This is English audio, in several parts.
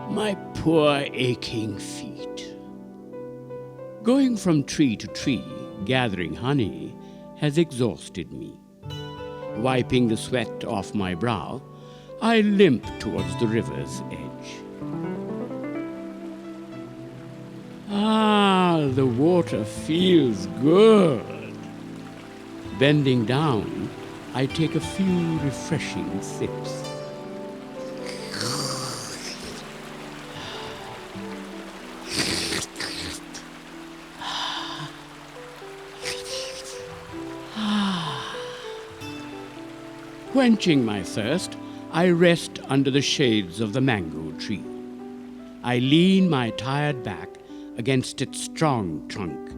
My poor aching feet. Going from tree to tree, gathering honey, has exhausted me. Wiping the sweat off my brow, I limp towards the river's edge. Ah, the water feels good. Bending down, I take a few refreshing sips. Quenching my thirst, I rest under the shades of the mango tree. I lean my tired back against its strong trunk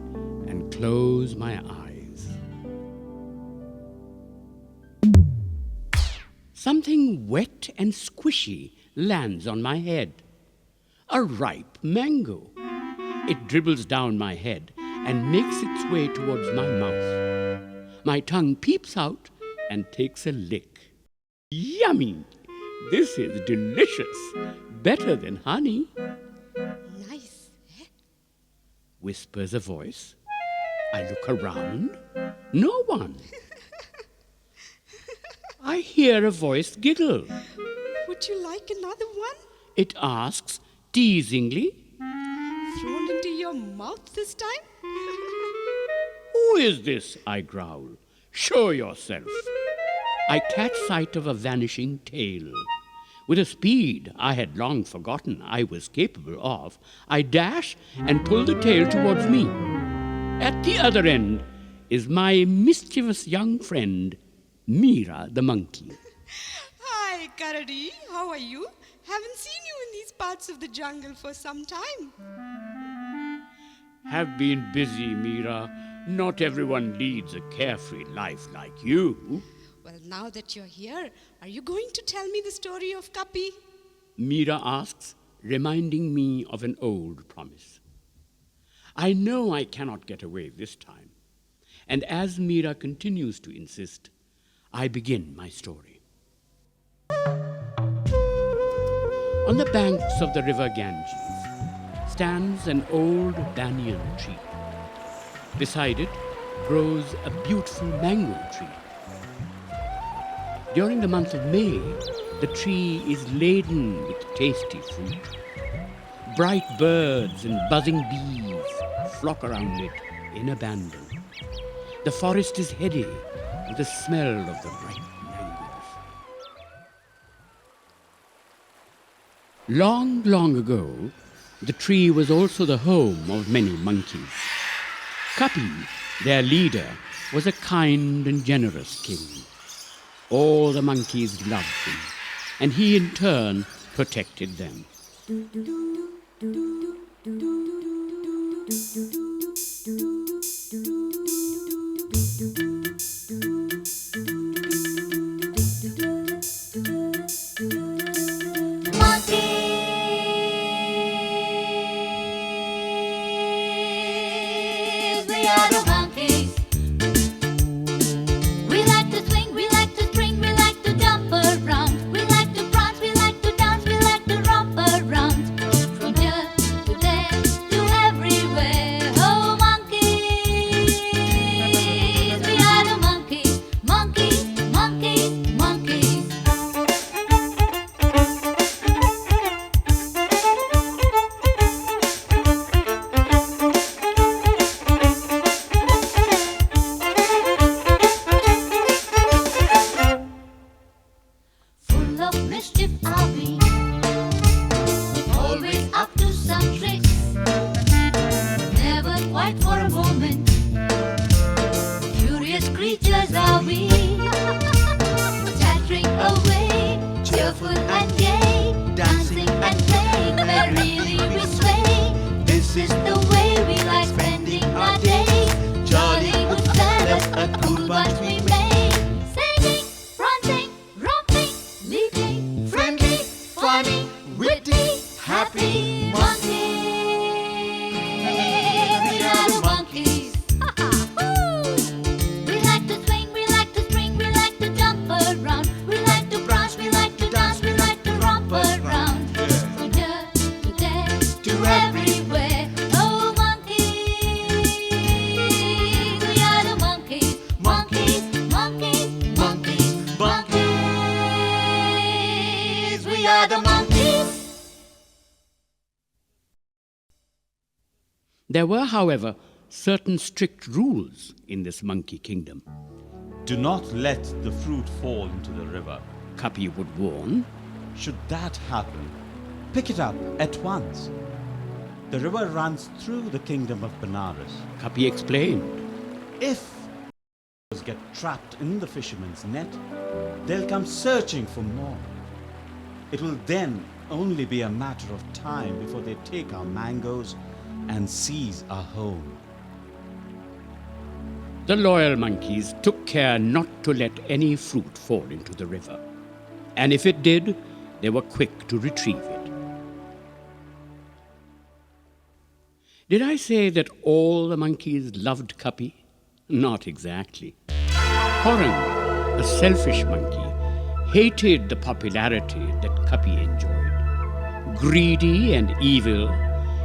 and close my eyes. Something wet and squishy lands on my head. A ripe mango. It dribbles down my head and makes its way towards my mouth. My tongue peeps out and takes a lick. Yummy! This is delicious. Better than honey. Nice, eh? Whispers a voice. I look around. No one. I hear a voice giggle. Would you like another one? It asks teasingly. Thrown into your mouth this time? Who is this? I growl. Show yourself. I catch sight of a vanishing tail. With a speed I had long forgotten I was capable of, I dash and pull the tail towards me. At the other end is my mischievous young friend, Mira the monkey. Hi, Karadi. How are you? Haven't seen you in these parts of the jungle for some time. Have been busy, Mira. Not everyone leads a carefree life like you. Well, now that you're here, are you going to tell me the story of Kapi? Mira asks, reminding me of an old promise. I know I cannot get away this time, and as Mira continues to insist, I begin my story. On the banks of the river Ganges stands an old banyan tree. Beside it grows a beautiful mango tree. During the month of May, the tree is laden with tasty fruit. Bright birds and buzzing bees flock around it in abandon. The forest is heady with the smell of the ripe mangoes. Long, long ago, the tree was also the home of many monkeys. Kapi, their leader, was a kind and generous king. All the monkeys loved him, and he in turn protected them. We are the monkeys. There were, however, certain strict rules in this monkey kingdom. Do not let the fruit fall into the river. Kapi would warn. Should that happen, pick it up at once. The river runs through the kingdom of Benares. Kapi explained. If get trapped in the fisherman's net, they'll come searching for more. It will then only be a matter of time before they take our mangoes and seize our home. The loyal monkeys took care not to let any fruit fall into the river, and if it did, they were quick to retrieve it. Did I say that all the monkeys loved Kapi? Not exactly. Korang, a selfish monkey, hated the popularity that Kapi enjoyed. Greedy and evil,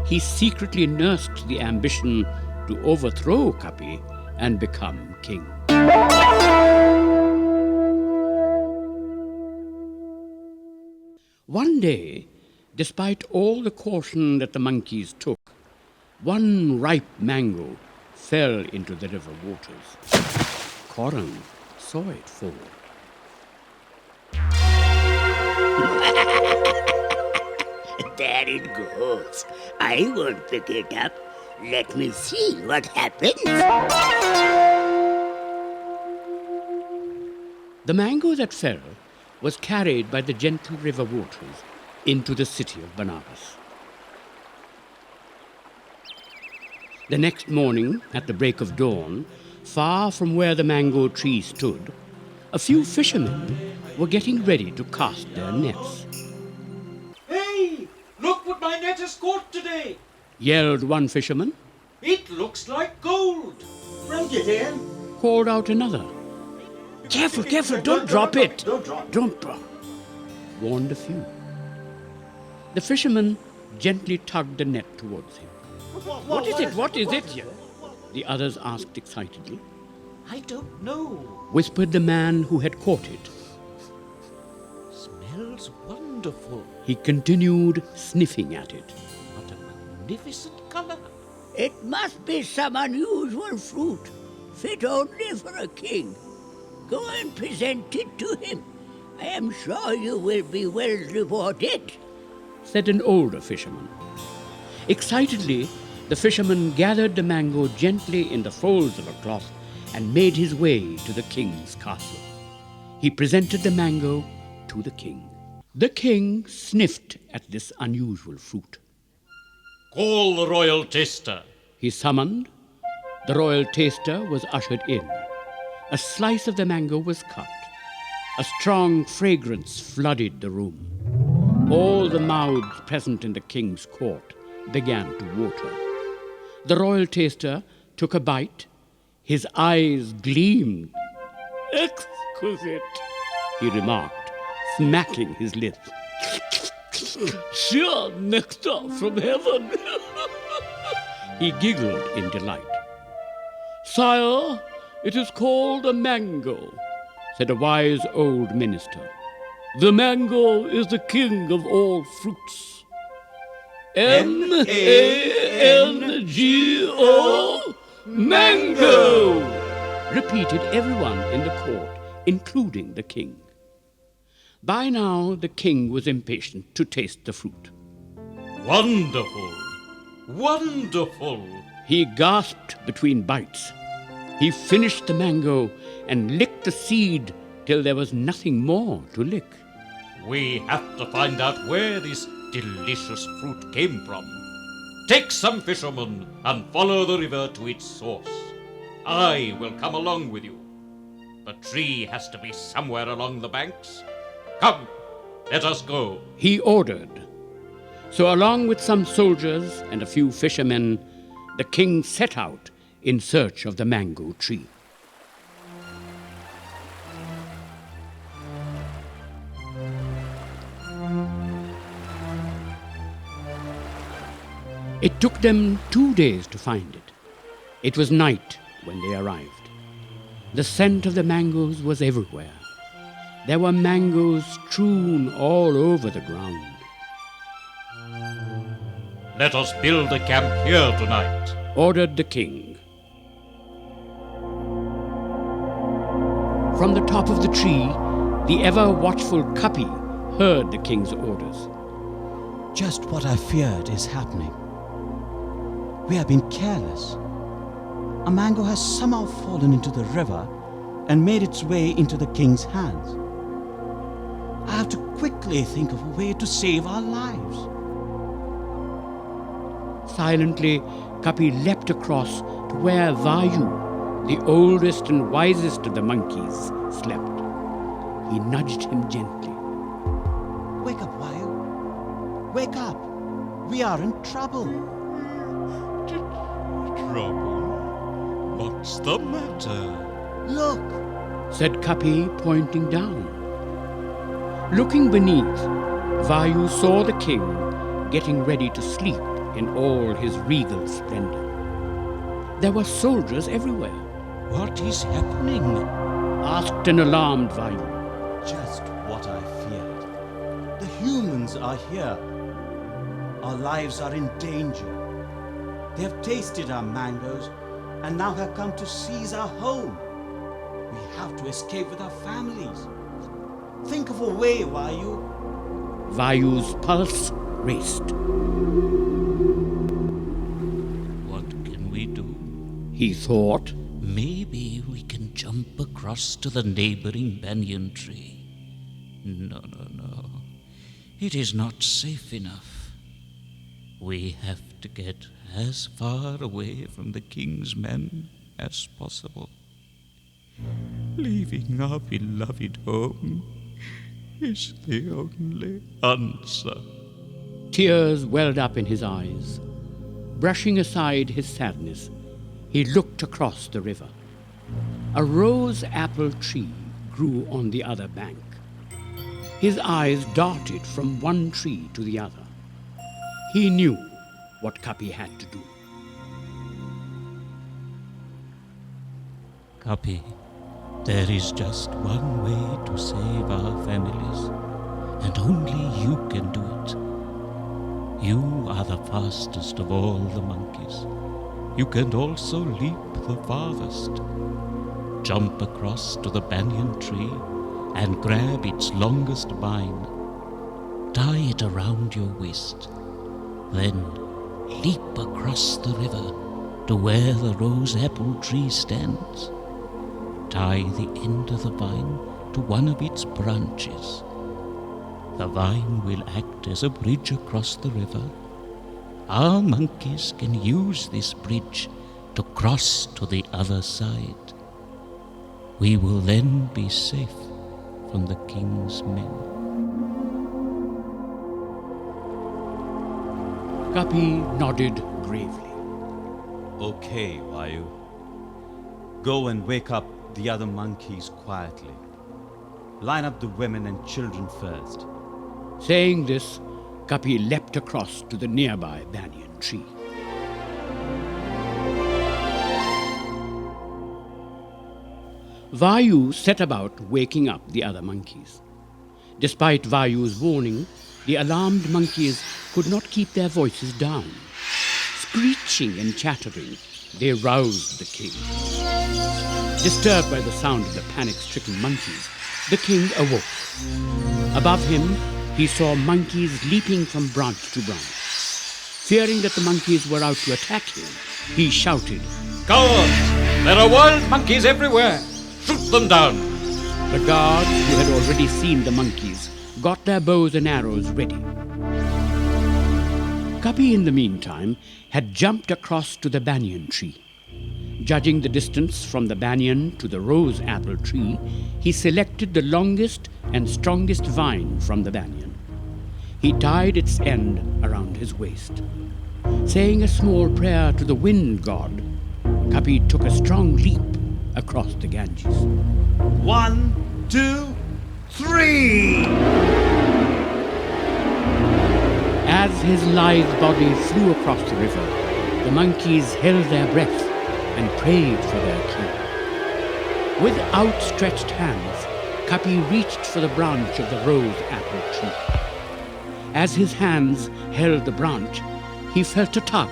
he secretly nursed the ambition to overthrow Kapi and become king. One day, despite all the caution that the monkeys took, one ripe mango fell into the river waters. Korang saw it fall. There it goes. I won't pick it up. Let me see what happens. The mango that fell was carried by the gentle river waters into the city of Benares. The next morning, at the break of dawn, far from where the mango tree stood, a few fishermen were getting ready to cast their nets. Hey! Look what my net has caught today! Yelled one fisherman. It looks like gold! Bring it in. Called out another. Careful, careful, don't drop it! Don't drop, warned a few. The fisherman gently tugged the net towards him. What is it? What is it? The others asked excitedly. I don't know. Whispered the man who had caught it. Smells wonderful. He continued sniffing at it. What a magnificent color. It must be some unusual fruit, fit only for a king. Go and present it to him. I am sure you will be well rewarded, said an older fisherman. Excitedly, the fisherman gathered the mango gently in the folds of a cloth and made his way to the king's castle. He presented the mango to the king. The king sniffed at this unusual fruit. Call the royal taster. He summoned. The royal taster was ushered in. A slice of the mango was cut. A strong fragrance flooded the room. All the mouths present in the king's court began to water. The royal taster took a bite. His eyes gleamed. Exquisite, he remarked, smacking his lips. Sheer nectar from heaven. He giggled in delight. Sire, it is called a mango, said a wise old minister. The mango is the king of all fruits. M-A-N-G-O, mango, repeated everyone in the court, including the king. By now, the king was impatient to taste the fruit. Wonderful! Wonderful! He gasped between bites. He finished the mango and licked the seed till there was nothing more to lick. We have to find out where this delicious fruit came from. Take some fishermen and follow the river to its source. I will come along with you. The tree has to be somewhere along the banks. Come, let us go. He ordered. So along with some soldiers and a few fishermen, the king set out in search of the mango tree. It took them 2 days to find it. It was night when they arrived. The scent of the mangoes was everywhere. There were mangoes strewn all over the ground. Let us build a camp here tonight, ordered the king. From the top of the tree, the ever-watchful Kapi heard the king's orders. Just what I feared is happening. We have been careless. A mango has somehow fallen into the river and made its way into the king's hands. I have to quickly think of a way to save our lives. Silently, Kapi leapt across to where Vayu, the oldest and wisest of the monkeys, slept. He nudged him gently. Wake up, Vayu. Wake up. We are in trouble. Trouble? What's the matter? Look. Said Kapi, pointing down. Looking beneath, Vayu saw the king getting ready to sleep in all his regal splendor. There were soldiers everywhere. What is happening? Asked an alarmed Vayu. Just what I feared. The humans are here. Our lives are in danger. They have tasted our mangoes and now have come to seize our home. We have to escape with our families. Think of a way, Vayu. Vayu's pulse raced. What can we do? He thought. Maybe we can jump across to the neighboring banyan tree. No. It is not safe enough. We have to get as far away from the king's men as possible. Leaving our beloved home is the only answer. Tears welled up in his eyes. Brushing aside his sadness, he looked across the river. A rose apple tree grew on the other bank. His eyes darted from one tree to the other. He knew what Kapi had to do. Kapi, there is just one way to save our families, and only you can do it. You are the fastest of all the monkeys. You can also leap the farthest. Jump across to the banyan tree and grab its longest vine. Tie it around your waist. Then leap across the river to where the rose apple tree stands. Tie the end of the vine to one of its branches. The vine will act as a bridge across the river. Our monkeys can use this bridge to cross to the other side. We will then be safe from the king's men. Kapi nodded gravely. Okay, Vayu. Go and wake up the other monkeys quietly. Line up the women and children first. Saying this, Kapi leapt across to the nearby banyan tree. Vayu set about waking up the other monkeys. Despite Vayu's warning, the alarmed monkeys could not keep their voices down. Screeching and chattering, they roused the king. Disturbed by the sound of the panic-stricken monkeys, the king awoke. Above him, he saw monkeys leaping from branch to branch. Fearing that the monkeys were out to attack him, he shouted, Cowards! There are wild monkeys everywhere! Shoot them down! The guards, who had already seen the monkeys, got their bows and arrows ready. Kapi, in the meantime, had jumped across to the banyan tree. Judging the distance from the banyan to the rose apple tree, he selected the longest and strongest vine from the banyan. He tied its end around his waist. Saying a small prayer to the wind god, Kapi took a strong leap across the Ganges. 1, 2, 3! As his lithe body flew across the river, the monkeys held their breath and prayed for their king. With outstretched hands, Kapi reached for the branch of the rose apple tree. As his hands held the branch, he felt a tug.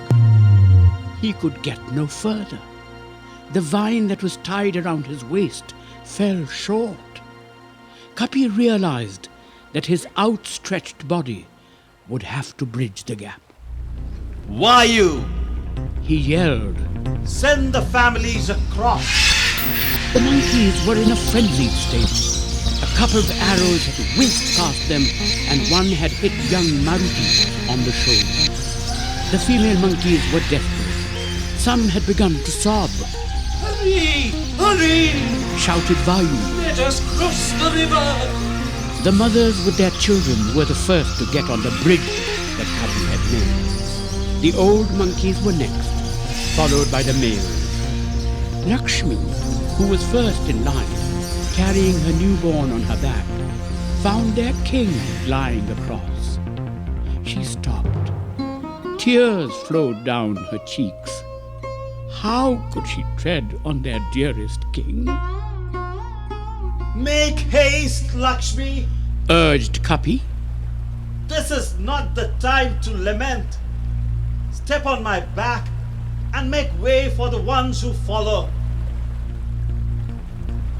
He could get no further. The vine that was tied around his waist fell short. Kapi realized that his outstretched body would have to bridge the gap. Vayu, He yelled. send the families across. The monkeys were in a frenzied state. A couple of arrows had whizzed past them, and one had hit young Maruti on the shoulder. The female monkeys were desperate. Some had begun to sob. Hurry! Hurry! Shouted Vayu. Let us cross the river! The mothers with their children were the first to get on the bridge that Kapi had made. The old monkeys were next, followed by the males. Lakshmi, who was first in line, carrying her newborn on her back, found their king lying across. She stopped. Tears flowed down her cheeks. How could she tread on their dearest king? Make haste, Lakshmi. Urged Kapi. This is not the time to lament. Step on my back and make way for the ones who follow.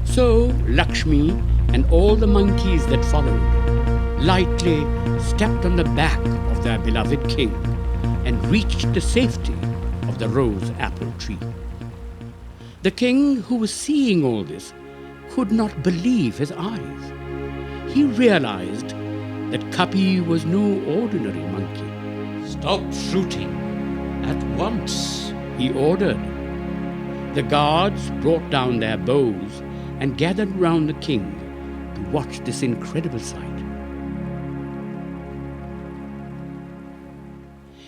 So Lakshmi and all the monkeys that followed lightly stepped on the back of their beloved king and reached the safety of the rose apple tree. The king, who was seeing all this, could not believe his eyes. He realized that Kapi was no ordinary monkey. Stop shooting at once. He ordered. The guards brought down their bows and gathered round the king to watch this incredible sight.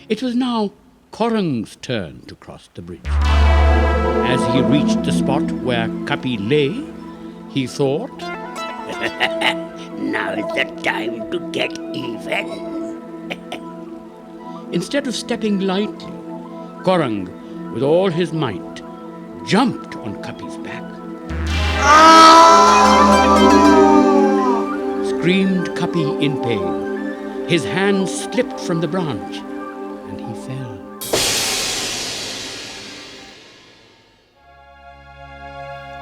It was now Korang's turn to cross the bridge. As he reached the spot where Kapi lay, he thought, Now is the time to get even. Instead of stepping lightly, Korang, with all his might, jumped on Kapi's back. Screamed Kapi in pain. His hand slipped from the branch, and he fell.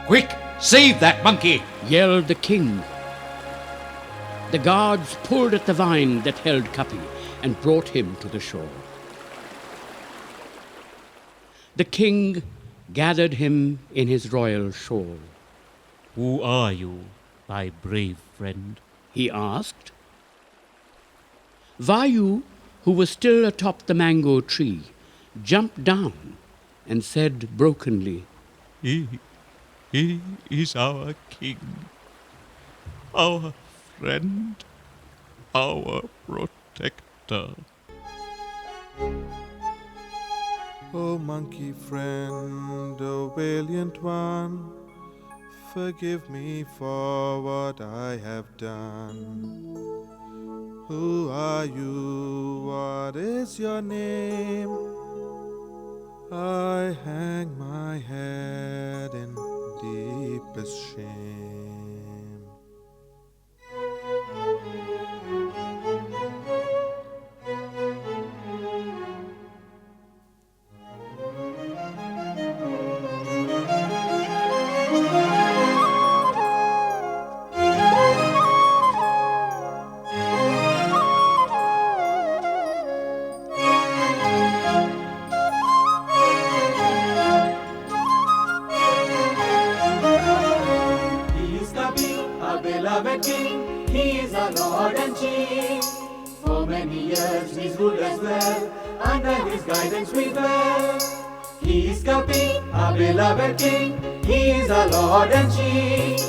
Quick, save that monkey! Yelled the king. The guards pulled at the vine that held Kapi and brought him to the shore. The king gathered him in his royal shawl. Who are you, my brave friend? He asked. Vayu, who was still atop the mango tree, jumped down and said brokenly, He is our king, our friend, our protector. O monkey friend, O valiant one, forgive me for what I have done. Who are you? What is your name? I hang my head in deepest shame. Beloved King, He is our Lord and Chief. For many years He's ruled us well, under His guidance we dwell. He is Kapi, our beloved King, He is our Lord and Chief.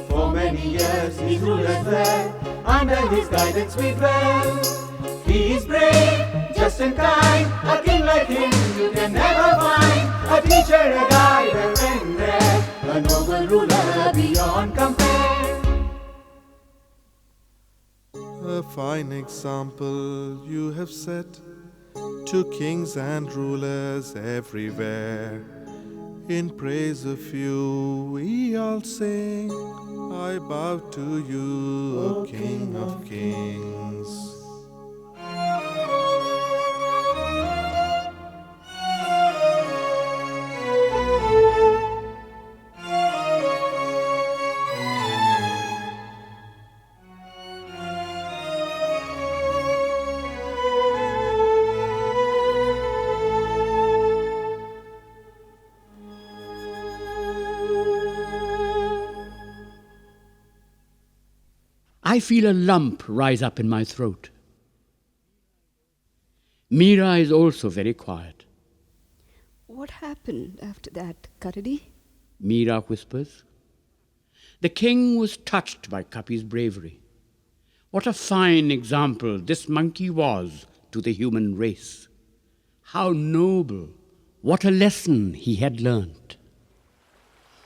For many years He's ruled us well, under His guidance we dwell. He is brave, just and kind, a king like Him you can never find. A teacher, a guide, a friend there, a noble ruler beyond compare. A fine example you have set to kings and rulers everywhere. In praise of you we all sing. I bow to you, O King of Kings. I feel a lump rise up in my throat. Meera is also very quiet. What happened after that, Karadi? Meera whispers. The king was touched by Kapi's bravery. What a fine example this monkey was to the human race. How noble! What a lesson he had learnt.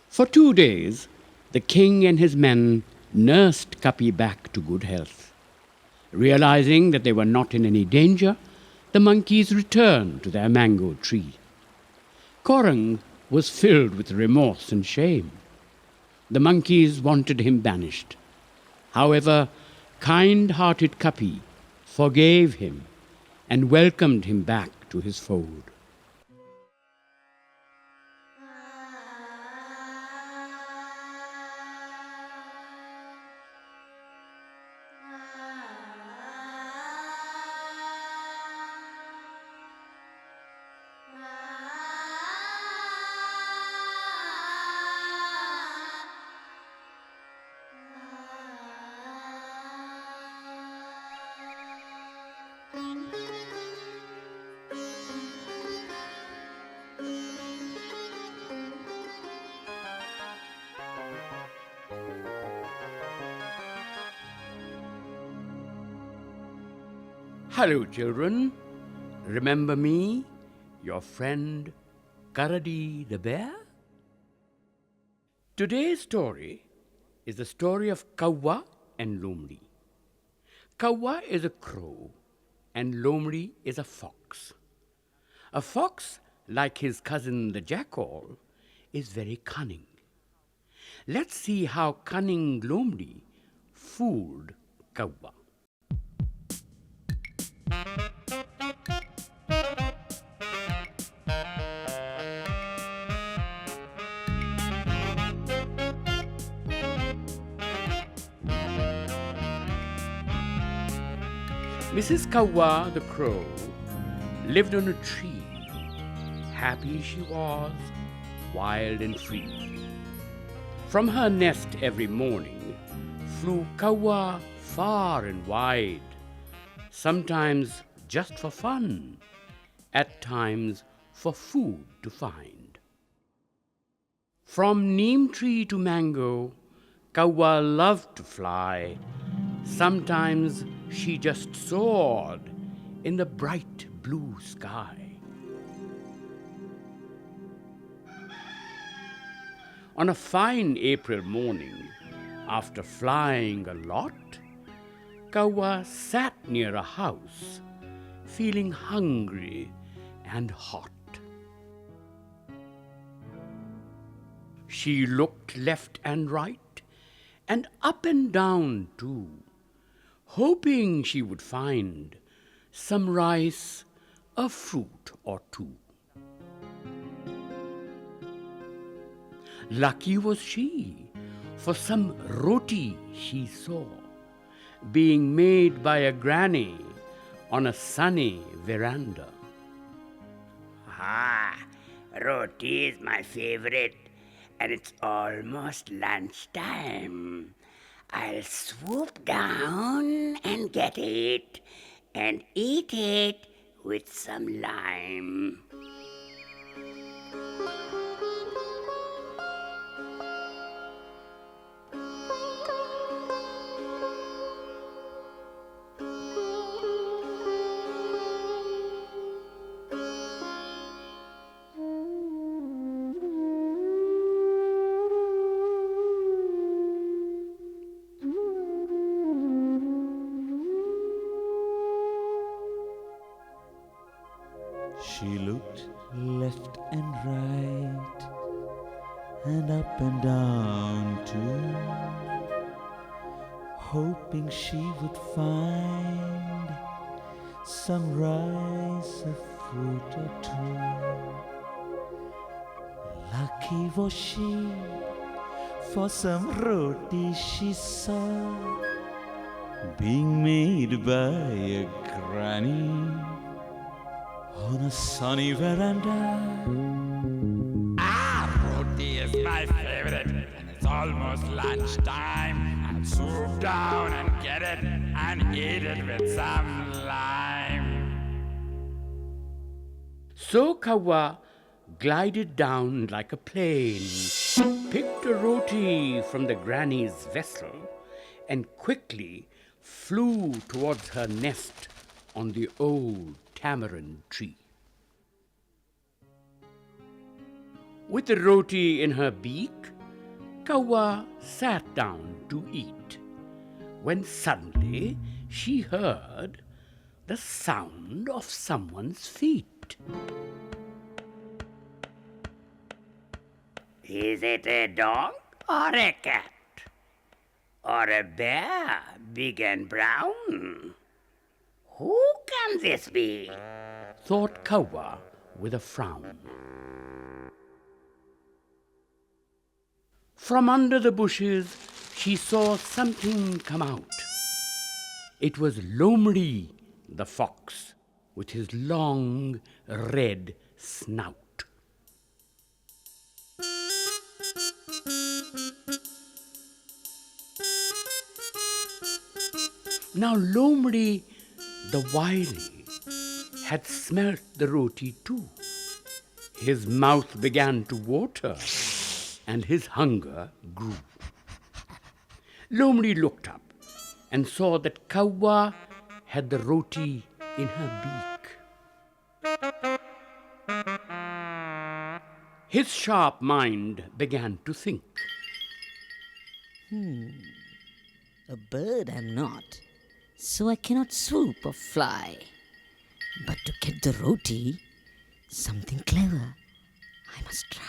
For 2 days, the king and his men nursed Kapi back to good health. Realizing that they were not in any danger, the monkeys returned to their mango tree. Korang was filled with remorse and shame. The monkeys wanted him banished. However, kind-hearted Kapi forgave him and welcomed him back to his fold. Hello, children. Remember me, your friend Karadi the bear? Today's story is the story of Kauwa and Lomri. Kauwa is a crow and Lomri is a fox. A fox, like his cousin the jackal, is very cunning. Let's see how cunning Lomri fooled Kauwa. Mrs. Kauwa the crow lived on a tree. Happy she was, wild and free. From her nest every morning flew Kauwa far and wide, sometimes just for fun, at times for food to find. From neem tree to mango, Kauwa loved to fly. Sometimes she just soared in the bright blue sky. On a fine April morning, after flying a lot, Kauwa sat near a house, feeling hungry and hot. She looked left and right, and up and down too, hoping she would find some rice, a fruit or two. Lucky was she, for some roti she saw, being made by a granny on a sunny veranda. Ah, roti is my favorite, and it's almost lunchtime. I'll swoop down and get it, and eat it with some lime. She looked left and right, and up and down too, hoping she would find some rice, a fruit or two. Lucky was she, for some roti she saw being made by a granny on a sunny veranda. Roti is my favorite, and it's almost lunchtime. I'll swoop down and get it and eat it with some lime. So Kawa glided down like a plane, picked a roti from the granny's vessel, and quickly flew towards her nest on the old tamarind tree. With the roti in her beak, Kawa sat down to eat, when suddenly she heard the sound of someone's feet. Is it a dog or a cat? Or a bear, big and brown? Who can this be? Thought Kawa with a frown. From under the bushes she saw something come out. It was Lomri the fox with his long red snout. Now Lomri the wily had smelt the roti too. His mouth began to water and his hunger grew. Lomri looked up and saw that Kawa had the roti in her beak. His sharp mind began to think. A bird I'm not, so I cannot swoop or fly. But to get the roti, something clever I must try.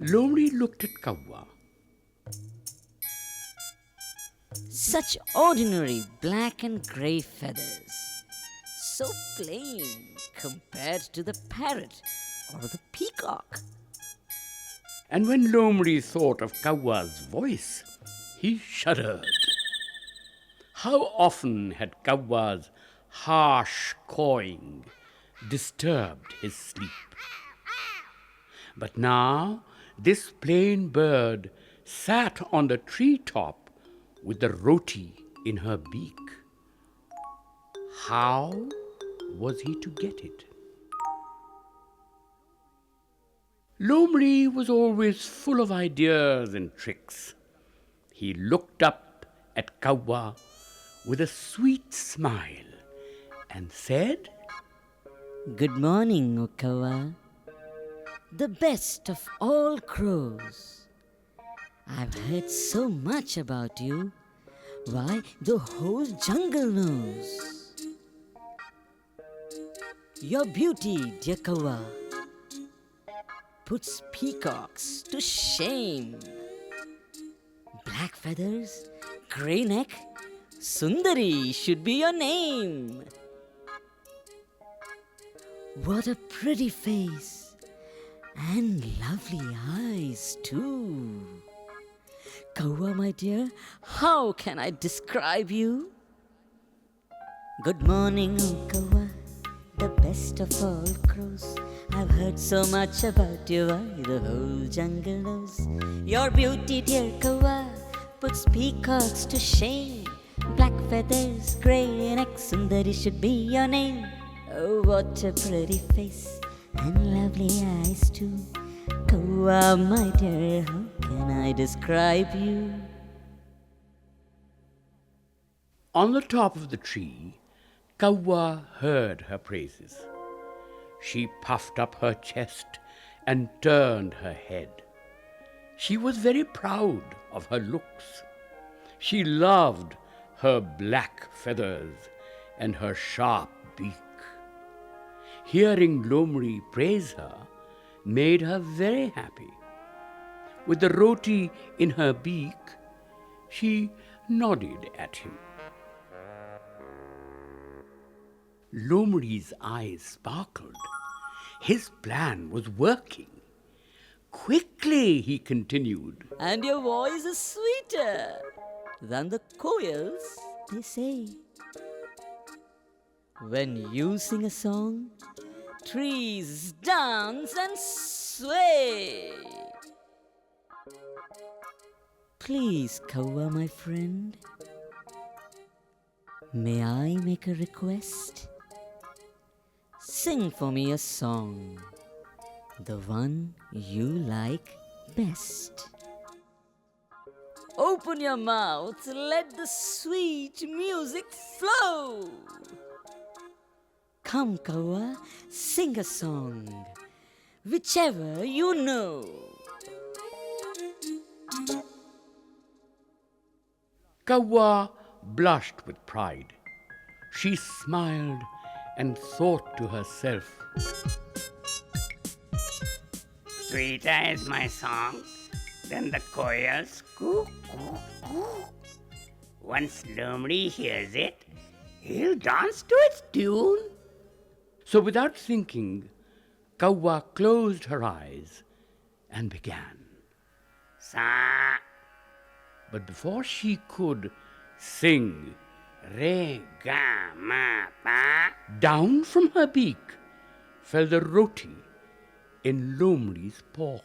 Lomri looked at Kawa. Such ordinary black and grey feathers, so plain compared to the parrot or the peacock. And when Lomri thought of Kawa's voice, he shuddered. How often had Kawa's harsh cawing disturbed his sleep. But now this plain bird sat on the treetop with the roti in her beak. How was he to get it? Lomri was always full of ideas and tricks. He looked up at Kawa with a sweet smile and said, Good morning, O Kawa. The best of all crows. I've heard so much about you. Why, the whole jungle knows. Your beauty, dear Kawa, puts peacocks to shame. Black feathers, grey neck, Sundari should be your name. What a pretty face, and lovely eyes too. Kawa, my dear, how can I describe you? Good morning, O Kawa, the best of all crows. I've heard so much about you, why the whole jungle knows. Your beauty, dear Kawa, puts peacocks to shame. Black feathers, grey neck, Sundari should be your name. Oh, what a pretty face and lovely eyes too. Kawa, my dear, how can I describe you? On the top of the tree, Kawa heard her praises. She puffed up her chest and turned her head. She was very proud of her looks. She loved her black feathers and her sharp beak. Hearing Lomri praise her made her very happy. With the roti in her beak, she nodded at him. Lomri's eyes sparkled. His plan was working. Quickly, he continued. And your voice is sweeter than the koels, they say. When you sing a song, trees dance and sway. Please, Kawa, my friend, may I make a request? Sing for me a song, the one you like best. Open your mouth, let the sweet music flow. Come, Kawa, sing a song, whichever you know. Kawa blushed with pride. She smiled and thought to herself, Sweeter is my song than the koel's coo coo coo. Once Lomri hears it, he'll dance to its tune. So without thinking, Kawa closed her eyes and began. Sa. But before she could sing, Re ga ma pa. down from her beak fell the roti in Lomri's paw.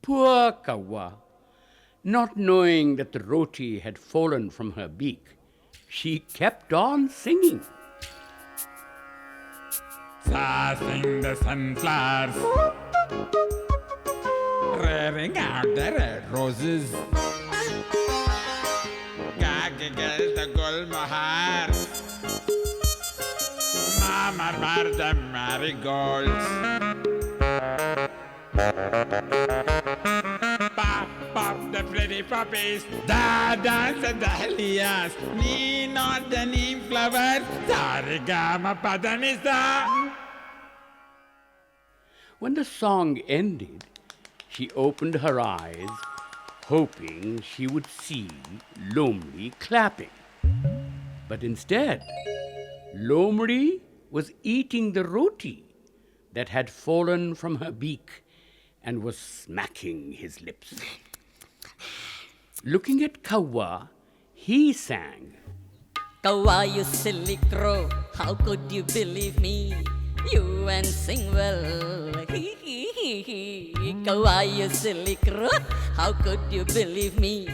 Poor Kawa, not knowing that the roti had fallen from her beak, she kept on singing. Sa sing the sunflowers, rearing out the red roses. Ga giggle the gulmohars, ma mar the marigolds. Pop pop the pretty poppies, da dance the dahlias, ni not the neem flowers, sarigama padanisa. When the song ended, she opened her eyes, hoping she would see Lomri clapping. But instead, Lomri was eating the roti that had fallen from her beak and was smacking his lips. Looking at Kawa, he sang, Kawa, you silly crow, how could you believe me? You and sing well. Kawa, you silly crow, how could you believe me?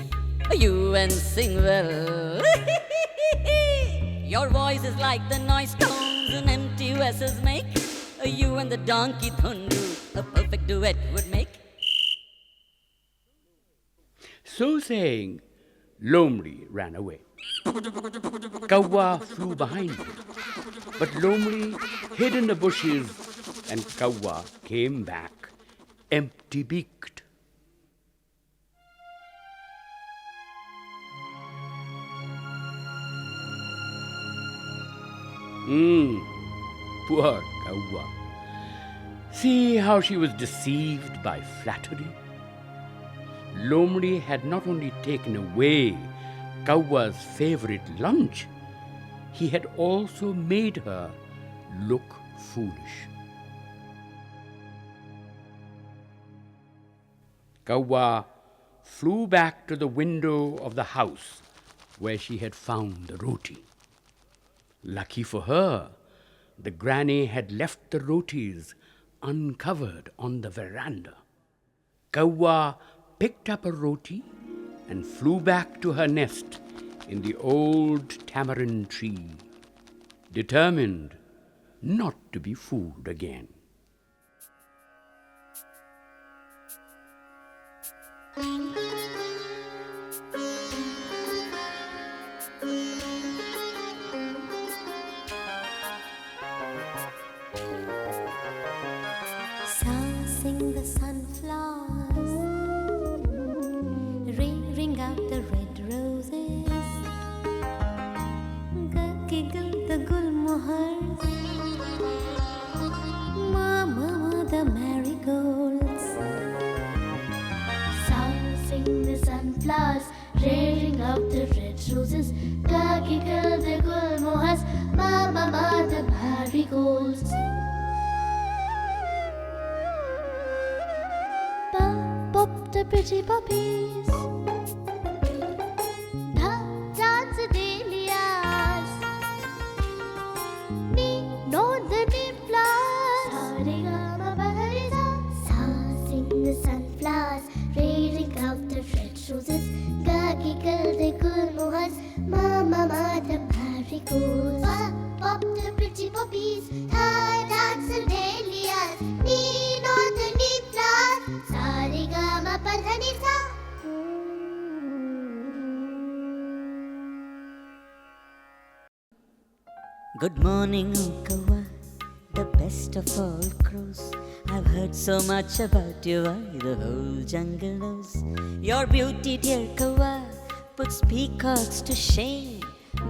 You and sing well. Your voice is like the noise tones and empty vessels make. You and the donkey thundu, a perfect duet would make. So saying, Lomri ran away. Kawa flew behind him, but Lomri hid in the bushes and Kawa came back empty-beaked. Poor Kawa. See how she was deceived by flattery? Lomri had not only taken away Kawa's favorite lunch, he had also made her look foolish. Kawa flew back to the window of the house where she had found the roti. Lucky for her, the granny had left the rotis uncovered on the veranda. Kawa picked up a roti and flew back to her nest in the old tamarind tree, determined not to be fooled again. Sing the sunflowers, ring out the red roses, giggle the gulmo sunflowers, rearing up the red roses. Kaki the gulmohas, mama the marigolds. Pop the pretty poppies, dance the dahlias, know the neem flowers. Sa sing the sunflowers, rearing out the red roses. Kaki the gulmohas, mama the marigolds. Pop the pretty poppies, dance the dahlias, know the neem flowers. Sa-re-ga-ma pa-dha-ni-sa. Good morning, Kawa, the best of all crows. I've heard so much about you, why the whole jungle knows. Your beauty, dear Kawa, puts peacocks to shame.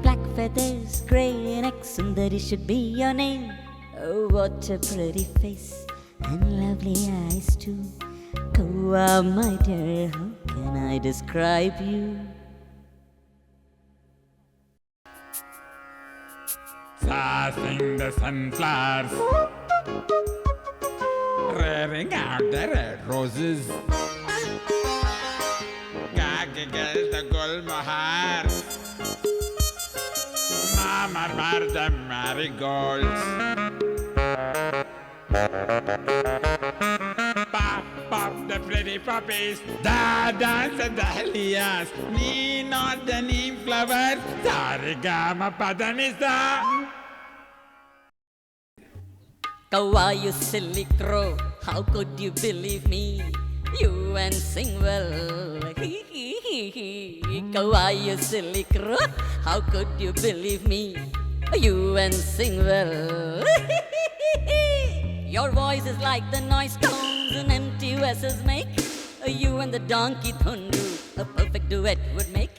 Black feathers, grey neck, Sundari should be your name. Oh, what a pretty face and lovely eyes too. Kawa, my dear, how can I describe you? Sa sing the sunflowers, rearing out the red roses. Gaggle the gulmohars, mama the marigolds. Pop the pretty poppies, dance the dahlias, not the neem flowers. Sa-re-ga-ma pa-dha-ni-sa. Kawa, you silly crow, how could you believe me? You and sing well. Kawa, you silly crow, how could you believe me? You and sing well. Your voice is like the noise tones and empty vessels make. You and the donkey thundu, a perfect duet would make.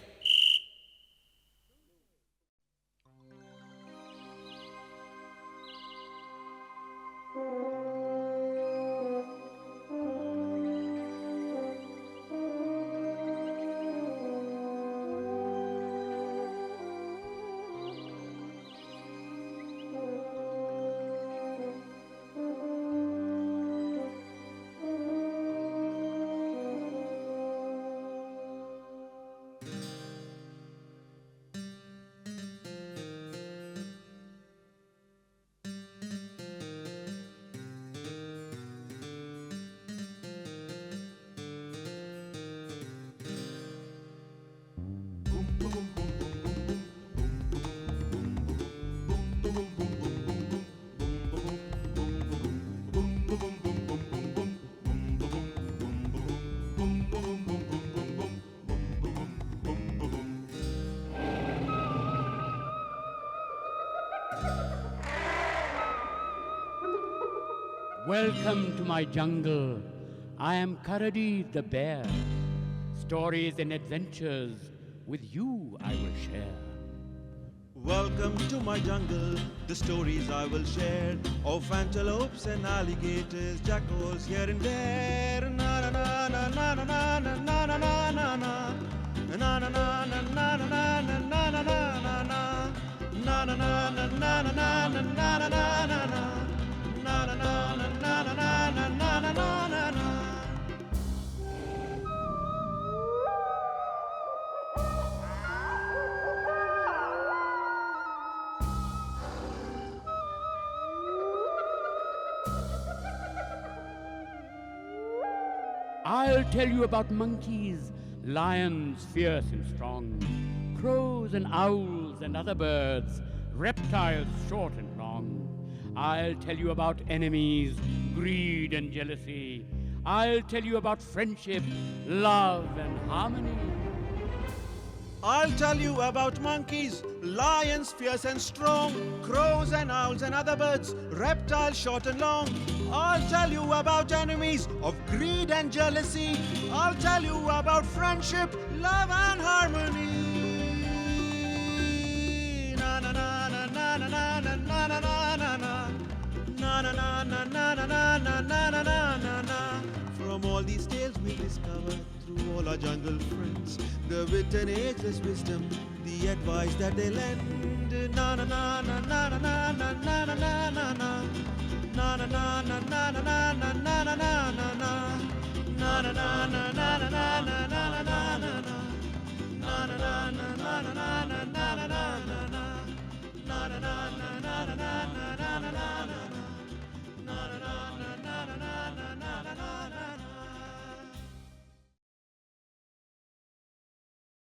Welcome to my jungle. I am Karadi the bear. Stories and adventures with you I will share. Welcome to my jungle, the stories I will share of antelopes and alligators, jackals here and there. Na na na na na na na na na na na na na. Na na na na na na na na na na na na. Na na na na na na na na na na na na. Na na na na na na na na na na na. I'll tell you about monkeys, lions fierce and strong, crows and owls and other birds, reptiles short and long. I'll tell you about enemies, greed and jealousy. I'll tell you about friendship, love and harmony. I'll tell you about monkeys, lions fierce and strong, crows and owls and other birds, reptiles short and long. I'll tell you about enemies of greed and jealousy. I'll tell you about friendship, love and harmony. Na na na na na na na na na na na na. Na na na na na na na na na na na na. From all these tales we discovered through all our jungle friends, the wit and ageless wisdom, the advice that they lend. Na na na na na na na na na na na na na. Na na na na na na na na na na na na. Na na na na na na na na na na na.